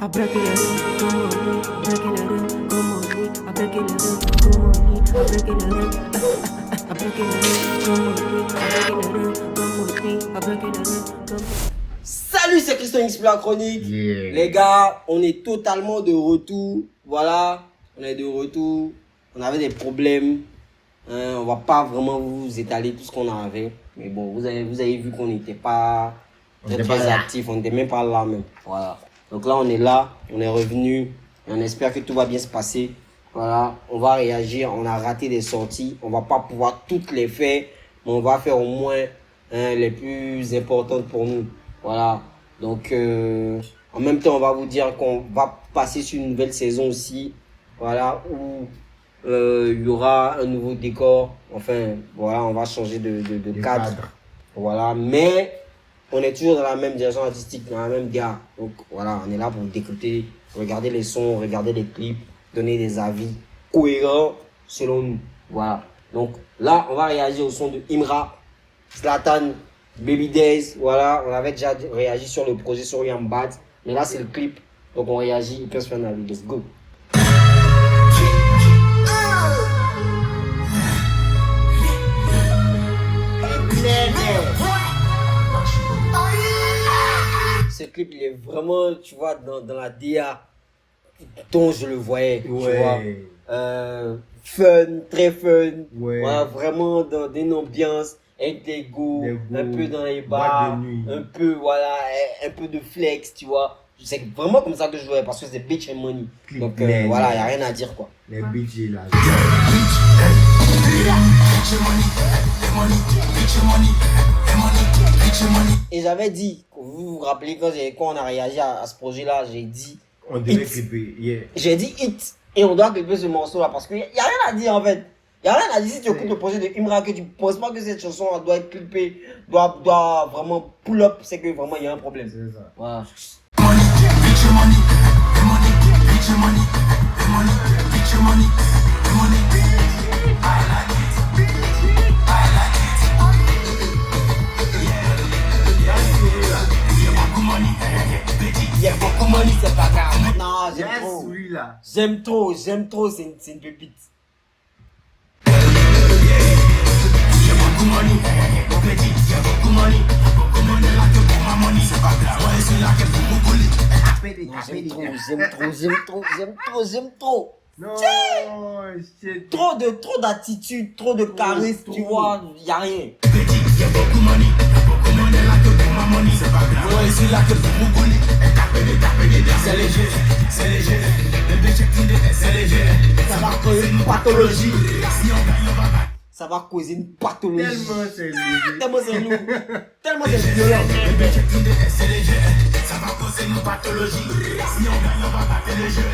Salut, c'est Christian X la chronique. Yeah. Les gars, on est totalement de retour. Voilà, on est de retour. On avait des problèmes. On va pas vraiment vous étaler tout ce qu'on avait. Mais bon, vous avez vu qu'on n'était pas très actifs. On n'était même pas là même. Voilà. Donc là, on est là. On est revenu. Et on espère que tout va bien se passer. Voilà. On va réagir. On a raté des sorties. On va pas pouvoir toutes les faire. Mais on va faire au moins les plus importantes pour nous. Voilà. Donc, en même temps, on va vous dire qu'on va passer sur une nouvelle saison aussi. Voilà. Où il y aura un nouveau décor. Enfin, voilà, on va changer de cadre. Voilà. Mais on est toujours dans la même direction artistique, dans la même gare. Donc, voilà, on est là pour décrypter, regarder les sons, regarder les clips, donner des avis cohérents selon nous. Voilà. Donc, là, on va réagir au son de Imra, Zlatan, Baby Days. Voilà, on avait déjà réagi sur le projet sur Young Bad. Mais là, c'est le clip. Donc, on réagit. Il peut se faire un avis. Let's go. Ce clip, il est vraiment, tu vois, dans la DA dont je le voyais, Ouais. tu vois. Fun, très fun. Ouais. Voilà, vraiment dans une ambiance, avec des goûts, un peu dans les bars, un peu, voilà, un peu de flex, tu vois. C'est vraiment comme ça que je jouais parce que c'est bitch and money. Donc voilà, il n'y a rien à dire quoi. Les bitches là. Et j'avais dit, vous vous rappelez quand on a réagi à ce projet-là, j'ai dit. On devait clipper, yeah. J'ai dit hit. Et on doit clipper ce morceau-là parce qu'il n'y a rien à dire en fait. Il n'y a rien à dire si tu écoutes le projet de Imra que tu ne penses pas que cette chanson doit être clippée, doit vraiment pull up, c'est que vraiment il y a un problème. C'est ça. Voilà. Il y a beaucoup de money, c'est pas grave. Non, j'aime trop. Celui-là. J'aime trop, c'est une pépite. J'aime trop. Non, shit. Trop d'attitude, trop de charisme, tu vois, y a rien. C'est léger. Ça va causer une pathologie. Ça va causer une pathologie. Tellement c'est léger. Tellement c'est lourd. Tellement c'est violent. C'est léger. Ça va causer une pathologie. Si on gagne, on va battre les jeux.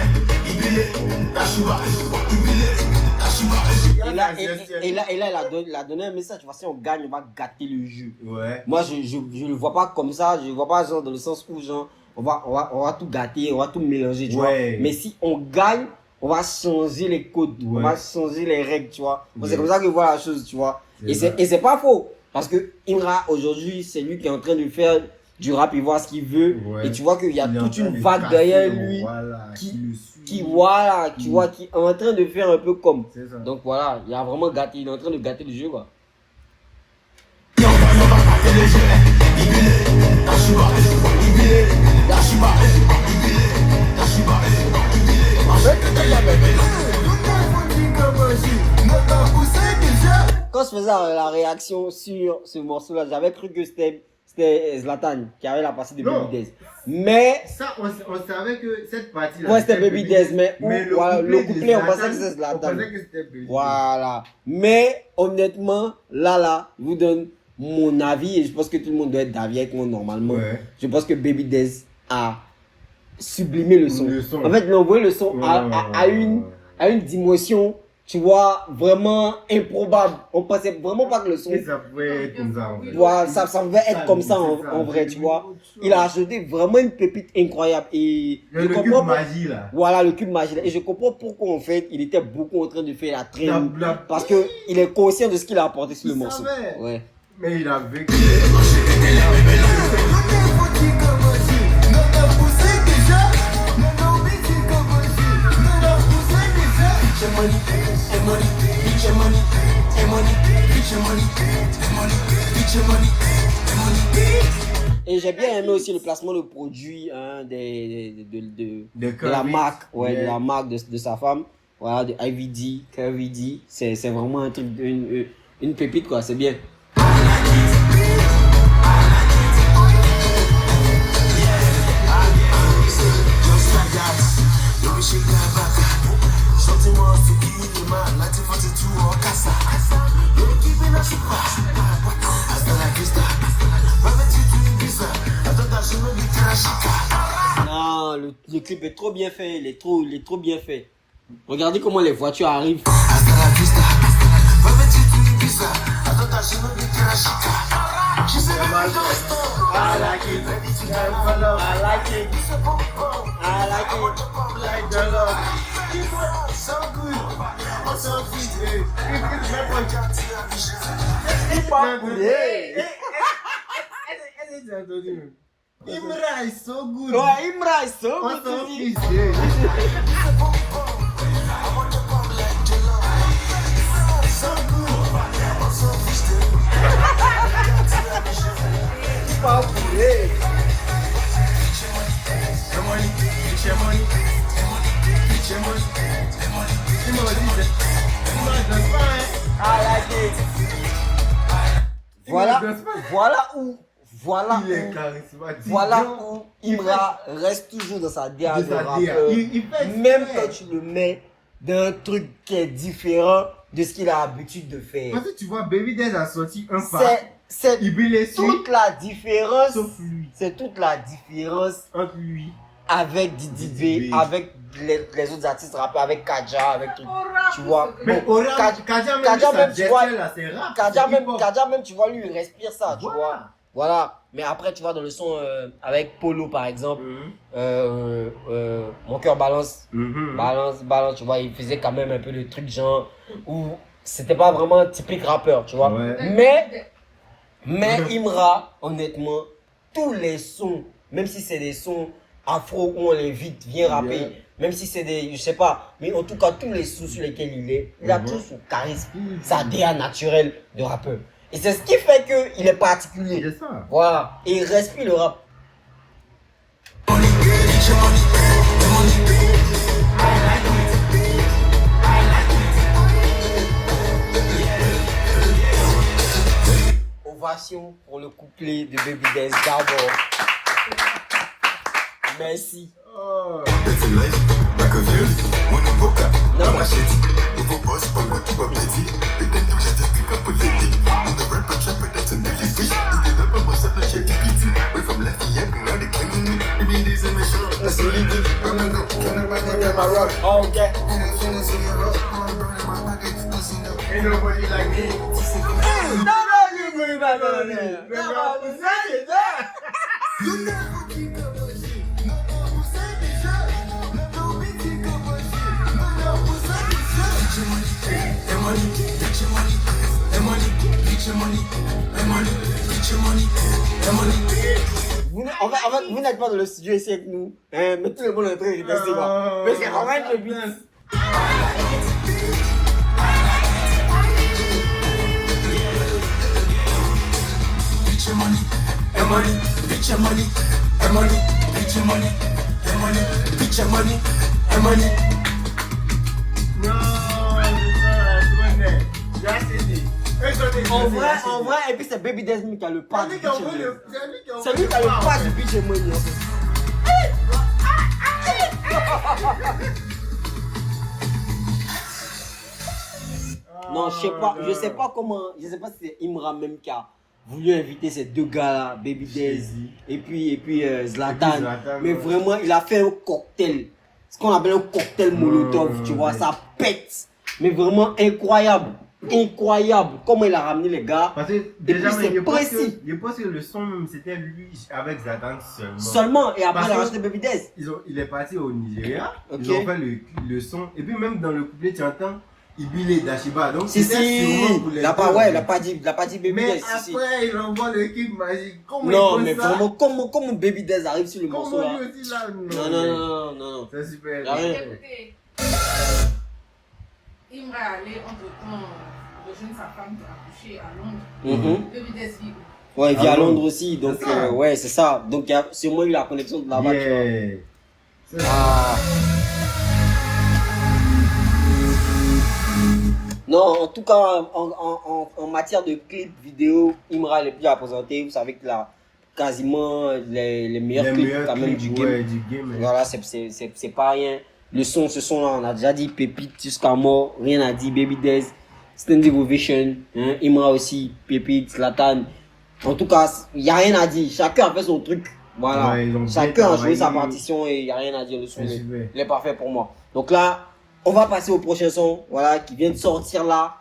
Et là, il a donné un message. Si on gagne, on va gâter le jeu. Ouais. Moi, je le vois pas comme ça. Je le vois pas genre dans le sens où genre on va tout gâter, on va tout mélanger, tu vois. Mais si on gagne, on va changer les codes, on va changer les règles, tu vois. C'est comme ça que je vois la chose, tu vois. Et c'est pas faux. Parce que Imra, aujourd'hui, c'est lui qui est en train de faire du rap, il voit ce qu'il veut. Et tu vois qu'il y a toute une vague derrière lui qui voilà, tu vois, qui est en train de faire un peu comme. Donc voilà, il a vraiment gâté, il est en train de gâter le jeu, quoi. Quand je faisais la réaction sur ce morceau-là, j'avais cru que c'était Zlatan qui avait la partie de Baby Days. Mais ça, on savait que cette partie-là. Ouais, c'était Baby Days, mais le couplet, on pensait que c'était Zlatan. On pensait que c'était Baby Days. Voilà. Mais honnêtement, là, je vous donne mon avis et je pense que tout le monde doit être d'avis avec moi normalement. Ouais. Je pense que Baby Days a sublimé le son. En fait, l'envoyer le son à une dimension, tu vois, vraiment improbable. On pensait vraiment pas que le son. Et ça pouvait être comme ça en vrai. Voilà, ça devait être comme ça en vrai, tu vois. Il a ajouté vraiment une pépite incroyable. Et le cube magie là. Voilà, le cube magie là. Et je comprends pourquoi en fait il était beaucoup en train de faire la traîne. Parce que il est conscient de ce qu'il a apporté sur le morceau. Ouais. Mais il a vécu. Et j'ai bien aimé aussi le placement de produits hein, de la marque, ouais, de la marque de sa femme. Voilà, de IVD, KVD. C'est vraiment un truc, une pépite quoi, c'est bien. Non, le clip est trop bien fait, il est trop bien fait. Regardez comment les voitures arrivent. Imra is so good. Ouais, Imra is so On s'en good. fiche. Pas poulet. Voilà où Il est charismatique. voilà où Imra reste toujours dans sa DA de rappeur. Il fait Même exprès. quand tu le mets d'un truc qui est différent de ce qu'il a l'habitude de faire. Parce que tu vois, Baby Days a sorti un pas. C'est Il brille les suit, toute la différence. sauf lui. C'est toute la différence Entre lui. avec Didi Didi B, B. avec les autres artistes rappeurs, avec Kaja, avec tout. Tu vois. Mais Bon, Kaja Kaja même, sa même, tu vois, gestuelle là, c'est rap. Kaja c'est même, hip-hop. Kaja même, tu vois, lui, il respire ça, tu Voilà. vois. Voilà. Mais après, tu vois, dans le son avec Polo, par exemple, Mon cœur balance, balance, tu vois, il faisait quand même un peu le truc genre où c'était pas vraiment typique rappeur, tu vois. Ouais. Mais Imra, honnêtement, tous les sons, même si c'est des sons afro où on l'invite, viens rapper, Yeah. même si c'est des, je sais pas, mais en tout cas, tous les sons sur lesquels il a tout son charisme, sa DA naturelle de rappeur. Et c'est ce qui fait qu'il est particulier. C'est ça. Voilà. Et il respire le rap. Ovation pour le couplet de Baby Days d'abord. Merci. Oh. Non, oh, ok. Ain't nobody like me. En fait, vous n'êtes pas dans le studio ici avec nous, hein, mais tout le monde est en train de rester là. Mais c'est quand même le but. En vrai, et puis c'est Baby Days qui a le pas du budget money. C'est lui qui a le pas du budget money. En fait. Non, je sais pas si c'est Imra même qui a voulu inviter ces deux gars-là, Baby Days et puis Zlatan. Mais vraiment, il a fait un cocktail. Ce qu'on appelle un cocktail Molotov, tu vois, ça pète. Mais vraiment incroyable. Incroyable. Comment il a ramené les gars. Parce que déjà, puis, c'est je pense précis. que le son, c'était lui avec Zlatan seulement. Seulement, et après Parce il a que rajouté Baby Days. Il est parti au Nigeria. Ok. Ils ont fait le son. Et puis même dans le couplet, tu entends Ibile Dashiba. Donc Si, c'était sûrement pour les il a pas, deux. ouais, il a pas dit Baby Mais Days. Si, si. après, il envoie l'équipe magique. Comment Non, il mais fait ça? vraiment, comment Baby Days arrive sur le morceau Comment là? lui aussi là? Non. C'est super. Ah ouais. Écoutez, Imra allait entre-temps rejoindre sa femme pour accoucher à Londres. Baby Days vit Ouais, via à Londres aussi. Donc, C'est ça. ouais, c'est ça. Donc, il y a sûrement eu la connexion de là-bas, tu vois. Yeah. C'est ça. Ah. Non, en tout cas, en matière de clips vidéo, Imra est le plus à présenter. Vous savez qu'il a quasiment les meilleurs Les clips meilleurs quand même clips, du game. ouais, du game. Voilà, c'est pas rien. Le son, ce son-là, on a déjà dit Pépite jusqu'à mort. Rien à dire. Baby Dez, Standing Ovation, hein, Imra aussi, Pépite, Zlatan. En tout cas, il n'y a rien à dire. Chacun a fait son truc. Voilà. Ouais, ils ont bien Chacun a joué sa travaillé. partition et il n'y a rien à dire. Le son, C'est il super. il est parfait pour moi. Donc là, on va passer au prochain son, voilà, qui vient de sortir là.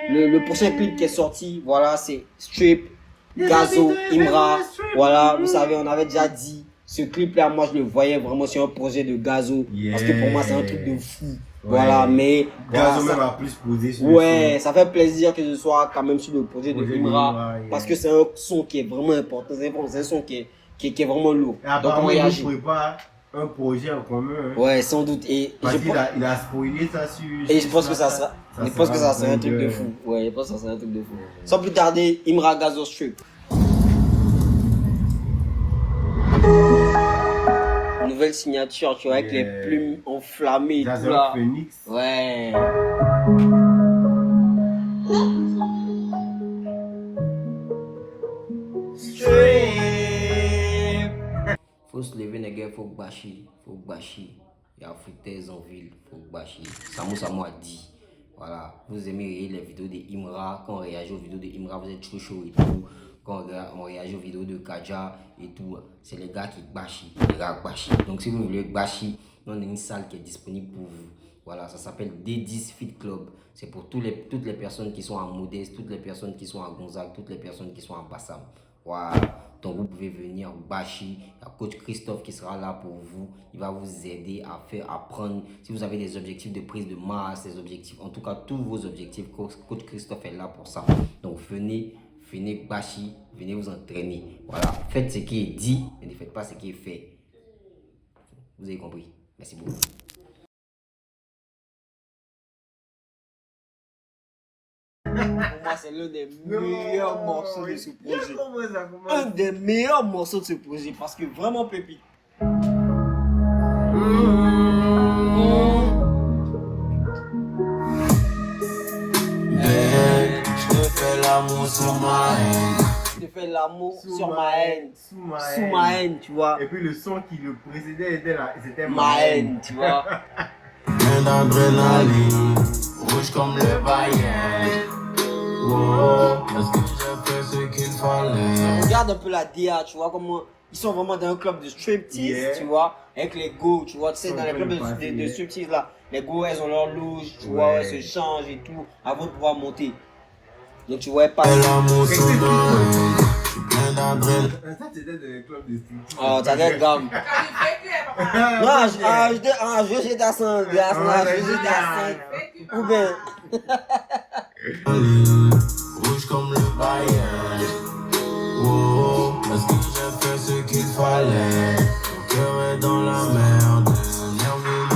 Le prochain clip qui est sorti, voilà, c'est Strip, Gazo, Imra. Voilà, vous savez, on avait déjà dit, ce clip-là, moi, je le voyais vraiment sur un projet de Gazo. Parce que pour moi, c'est un truc de fou. Voilà, mais. Gazo voilà, même a plus posé sur ouais, le ça fait plaisir que ce soit quand même sur le projet de Projet Imra. d'Imra, yeah. Parce que c'est un son qui est vraiment important. C'est un son qui est vraiment lourd. Et Donc, on apparemment, réagit. il prépare un projet en commun. Hein. Ouais, sans doute. Et Parce je qu'il il a spoilé ça sur. Et je pense que ça sera, je pense que ça sera un truc de fou. Ouais, je pense que ça sera un truc de fou. Sans plus tarder, Imra Gazo Strip. Nouvelle signature, tu vois, avec les plumes enflammées et tout Gazo là. Phoenix. Ouais. Faut se lever, les gars, faut bâcher. Faut bâcher. Il y a foutaise en ville, faut bâcher. Samu a dit. Voilà, vous aimez les vidéos de Imra. Quand on réagit aux vidéos de Imra, vous êtes chaud et tout. Quand on réagit aux vidéos de Kaja et tout, c'est les gars qui bâchent. Les gars bâchent. Donc si vous voulez bâcher, on a une salle qui est disponible pour vous. Voilà, ça s'appelle D10 Fit Club. C'est pour toutes les personnes qui sont en Modeste, toutes les personnes qui sont à Gonzague, toutes les personnes qui sont en Bassam. Voilà. Donc vous pouvez venir bâcher. Il y a coach Christophe qui sera là pour vous. Il va vous aider à faire apprendre. Si vous avez des objectifs de prise de masse, des objectifs, en tout cas tous vos objectifs, coach Christophe est là pour ça. Donc venez bâcher, venez vous entraîner. Voilà, faites ce qui est dit, mais ne faites pas ce qui est fait. Vous avez compris. Merci beaucoup. Pour moi, c'est l'un des meilleurs morceaux de ce projet. Un des meilleurs morceaux de ce projet parce que vraiment pépite. Je te fais l'amour sur ma haine. Je fais l'amour sur ma haine. Sous Sous ma haine, tu vois. Et puis le son qui le précédait était là, c'était Ma haine, tu vois. Plein d'adrénaline, rouge comme le Bayern. Oh, est-ce que j'ai fait ce qu'il fallait? Regarde un peu la DA, tu vois comment ils sont vraiment dans un club de striptease, Yeah. tu vois, avec les go, tu vois, tu sais, Ils dans sont les clubs vraiment de passés, striptease là, les go, elles ont leur loge, tu vois, Ouais. elles se changent et tout, avant de pouvoir monter. Donc tu vois, pas. Fais l'amour sur ma haine. Je suis plein d'adrénaline. Ça, c'était dans les clubs de street. Oh, t'as des gammes. Non, je ta sang, ou bien. Rouge comme le Bayern. Oh, est-ce que j'ai fait ce qu'il fallait? Mon cœur est dans la merde. Nerveux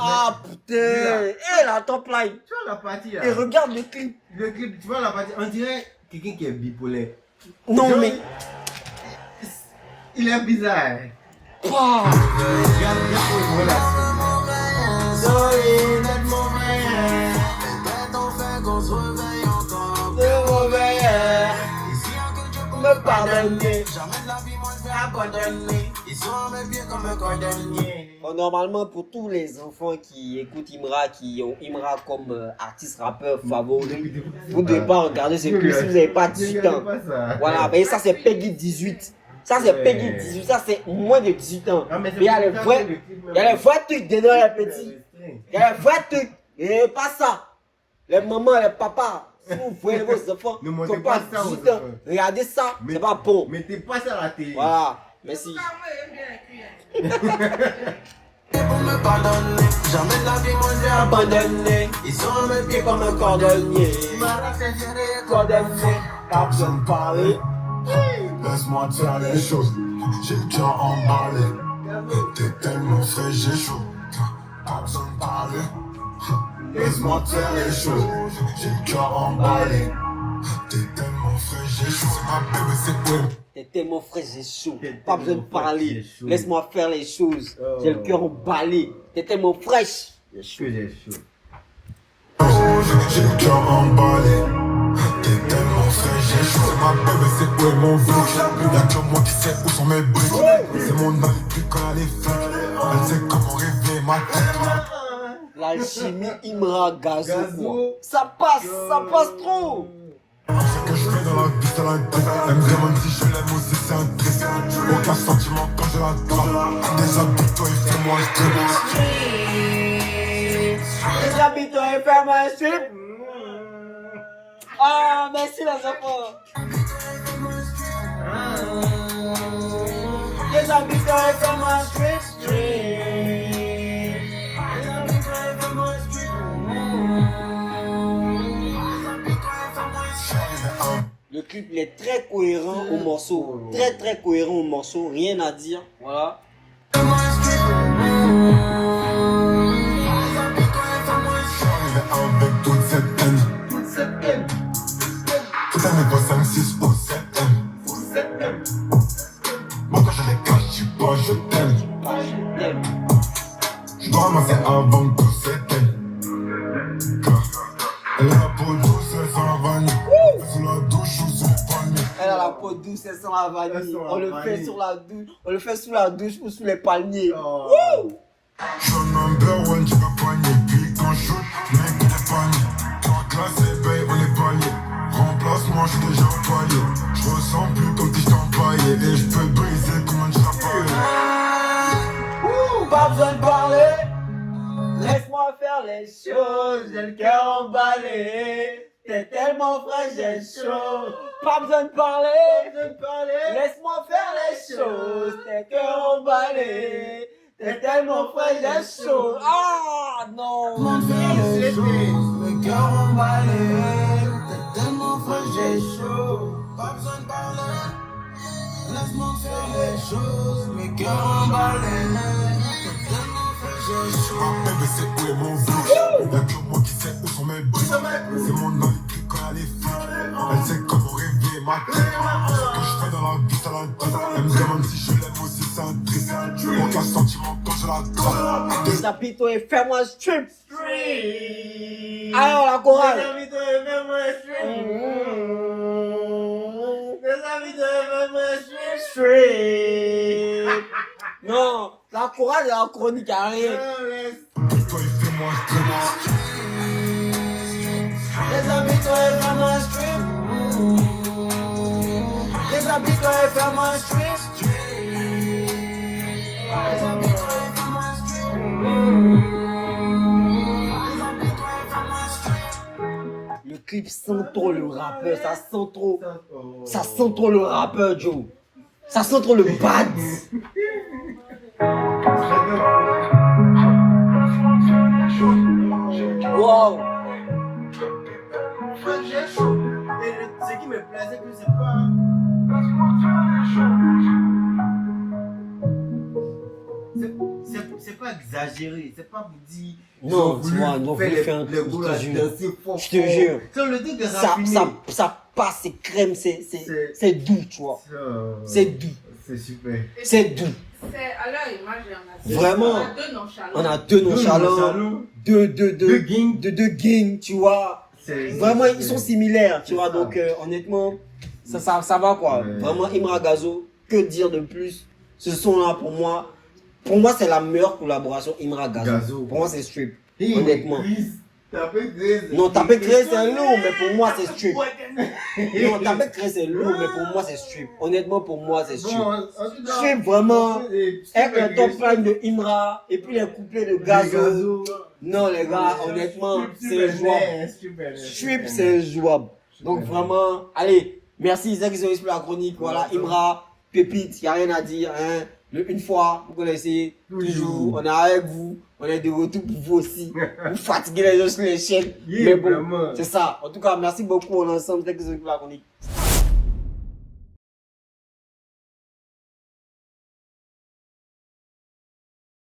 Ah putain, et la top line. Tu vois la partie là? Et regarde le clip. Le clip, tu vois la partie, on dirait quelqu'un qui est bipolaire. Non Genre, mais. Il est bizarre. Pouah. Regarde bien pour une relation. De mauvais air. Me pardonner. Bon, normalement, pour tous les enfants qui écoutent Imra, qui ont Imra comme artiste rappeur favori, vous ne devez pas regarder ce clip si vous n'avez pas 18 ans. Voilà, mais ça c'est Peggy 18. Ça c'est Peggy 18, ça c'est moins de 18 ans. Mais il y a les vrais trucs dedans, les petits. Il y a les vrais trucs. Et pas ça. Les mamans, les papas, si vous voyez vos enfants, Ne qui montrez n'ont pas pas ça aux 18 ans, enfants. regardez ça, Mais- c'est pas bon. Mettez pas ça à la télé. Voilà, merci. Pour me pardonner, jamais de la vie moi j'ai abandonné. Ils sont à mes pieds comme un cordonnier. Condamné, pas besoin de parler. Laisse-moi te faire les choses, j'ai le cœur emballé. T'es tellement frais, j'ai chaud. Pas besoin de parler. Laisse-moi faire les choses, j'ai le cœur emballé. T'es tellement frais, j'ai chaud. Ma bébé, c'est quoi? T'es tellement frais, j'ai chaud. T'es Pas besoin de tellement fraîche, parler. j'ai chaud. Laisse-moi faire les choses. Oh. J'ai le cœur emballé. T'es tellement fraîche. Que j'ai chaud. J'ai le cœur emballé. T'es tellement frais, j'ai chaud. Ma bébé, c'est quoi mon flic? Y'a que moi qui sais où sont mes briques. C'est mon âme plus quand elle est flic. Elle sait comment rêver ma tête. L'alchimie Imra Gazo. Gazo. Ça passe trop. Ce que je fais dans la vie, c'est la tête. Elle me demande si je l'aime aussi, c'est un triste. Aucun sentiment quand je la trappe. Déshabille-toi et fais-moi un strip. Déshabille-toi et fais-moi un strip. Ah, merci les enfants. Déshabille-toi et fais-moi un strip. Le clip il est très cohérent au morceau, très cohérent au morceau, rien à dire, voilà. Avec toute cette haine. Ça n'est pas 5, 6 ou 7 M. Moi quand je les cache, je pas, je t'aime. Je dois ramasser avant que tout s'éteigne. Elle a la peau douce, elle sent la vanille. Sous la douche ou sous les palmiers. Elle a la peau douce, elle sent la vanille. On le fait sur la douche, on le fait sous la douche ou sous les palmiers. Oh. Wouh! Je suis un number one, tu peux poigner. Puis quand je shoot, je mets que des paniers. Toi classe et paye, on est palier. Remplace-moi, je suis déjà empaillé. Je ressens plus comme si je t'empaillais. Et je peux briser comme un chapeau. Pas besoin de parler. Laisse-moi faire les choses, j'ai le cœur emballé. T'es tellement frais, j'ai chaud. Pas besoin de parler. Laisse-moi faire les choses, t'es cœur emballé. T'es tellement frais, j'ai chaud. Ah non. Le cœur emballé. T'es tellement frais, j'ai chaud. Pas besoin de parler. Laisse-moi faire les choses. Le cœur emballé. Ma bébé c'est où est mon flic. Y'a que moi qui sais où sont mes briques. C'est mon âme qui quand elle est flic. Elle sait comment rêver ma tête. Ce que je fais dans la vie, c'est la tête. Elle me demande si je l'aime aussi, c'est un triste. Aucun sentiment quand je la trappe. Déshabille-toi et fais-moi un strip. Alors la chorale. Déshabille-toi et fais-moi un strip. Déshabille-toi et fais-moi un strip. Non, la chorale et la chronique à rien. Toi et fais-moi un strip. Déshabille-toi et fais-moi un strip. Déshabille-toi et fais-moi un strip. Déshabille-toi et fais-moi un strip. Le clip sent trop le rappeur, ça sent trop. Ça sent trop le rappeur, Joe. Ça sent trop le bad. Wow. J'ai chaud. Et ce qui me plaisait, que c'est pas. C'est pas exagéré, c'est pas vous dire. Non, tu vois, ils ont voulu faire un truc, je te jure. Je te jure. C'est le truc de raffiné. Ça passe, c'est crème, c'est doux, tu vois. C'est doux. C'est super. C'est doux. À leur image, il y en a deux. Vraiment. On a deux nonchalants. On a deux nonchalants. Deux gangs, tu vois. Vraiment, ils sont similaires, tu vois. Donc, honnêtement, ça va quoi. Ouais. Vraiment, Imra Gazo, que dire de plus? Ce son-là, pour moi, c'est la meilleure collaboration Imra Gazo. Pour moi, c'est Strip. Honnêtement. Non, Tapé Chris, c'est lourd, mais pour moi, c'est Strip. Non, Tapé Chris, c'est lourd, mais pour moi, c'est Strip. Honnêtement, pour moi, c'est Strip. Strip, vraiment, avec un top line de Imra, et puis les couplets de Gazo. Non, les gars, honnêtement, c'est jouable. Strip, c'est jouable. Donc, vraiment, allez, merci, Zach, ils ont expliqué la chronique. Voilà, Imra, pépite, il n'y a rien à dire. Hein. Une fois, vous connaissez, toujours, on est avec vous, on est de retour pour vous aussi. Vous fatiguez les gens sur les chaînes. Mais bon, c'est ça. En tout cas, merci beaucoup, on est ensemble, Zach, ils ont expliqué la chronique.